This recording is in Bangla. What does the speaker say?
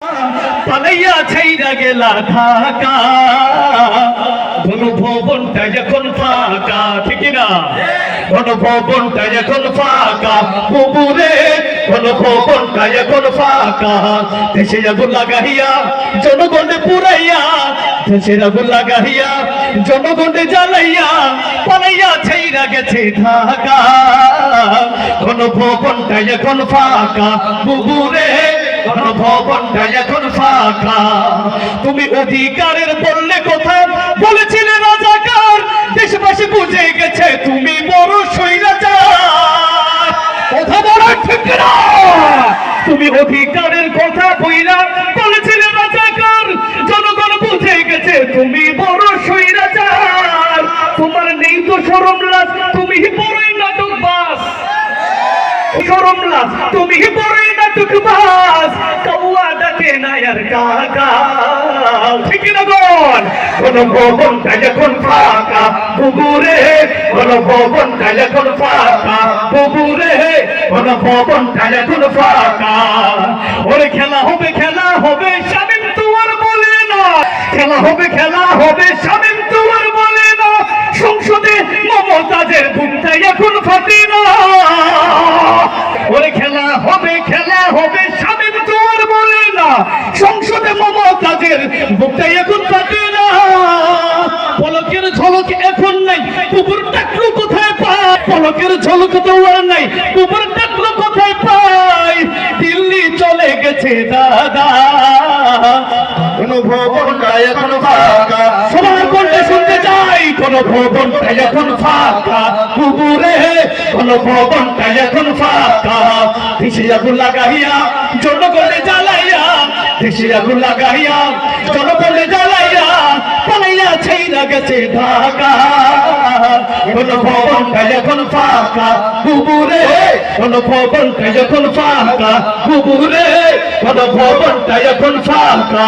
পালাইয়া ছাইরা গেলা ঢাকা, ঘনভবনটা যখন ফাঁকা, ঠিক না? ঘনভবনটা যখন ফাঁকা, বুবুরে ঘনভবনটা যখন ফাঁকা, দেশে আগুন লাগাইয়া জনগণে পুরাইয়া, দেশের আগুন লাগাইয়া জনগণে জ্বালাইয়া, পালাইয়া ছাইরা গেছে ঢাকা, ঘনভবনটা যখন ফাঁকা, বুবুরে ঘনভবনটা এখন ফাঁকা। তুমি অধিকারের বললে কথা, বলেছিলে রাজাকার, দেশবাসী বুঝে গেছে তুমি বড় স্বৈরাচার। কথা বলা ঠিক না? তুমি অধিকারের কথা বইলা বলেছিলে রাজাকার, জনগণ বুঝে গেছে তুমি বড় স্বৈরাচার। তোমার নেই তো শরম লাজ, তুমি বড়ই নাটকবাজ। শরম লাজ, তুমি বড়ই নাটকবাজ। কাউয়া ডাকে না আর কাকা, ঠিক না বল? ঘনভবনটা যখন ফাঁকা, বুবুরে ঘনভবনটা যখন ফাঁকা, বুবুরে ঘনভবনটা যখন ফাঁকা। ওরে খেলা হবে, খেলা হবে, শামীম তোমার বলে না। খেলা হবে, খেলা হবে, শামীম তোমার বলে না। সংসদে মমতাজের বুকটা এখন ফাটে না। ওরে খেলা হবে, খেলা হবে, শামীম তোমার বলে না। সংসদে মমতাজের বুকটা এখন ফাটে না। পলকের ঝলক এখন নাই, কুকুর ডাকলো কোথায় পায়? পলকের ঝলক তো আর নাই, কুকুর ডাকলো কোথায় পায়? দিল্লি চলে গেছে দাদা, ঘনভবনটা এখন ফাঁকা। সবার কণ্ঠে শুনতে চাই, ঘনভবনটা এখন ফাঁকা, কুকুরে ঘনভবনটা এখন ফাঁকা। দেশে আগুন লাগাইয়া জনগণে জ্বালাইয়া, দেশে আগুন লাগাইয়া জনগণে জ্বালাইয়া, পালাইয়া ছাইরা গেছে ঢাকা, ঘনভবনটা এখন ফাঁকা, কুকুরে ঘনভবনটা এখন ফাঁকা, কুকুরে ঘনভবনটা এখন ফাঁকা।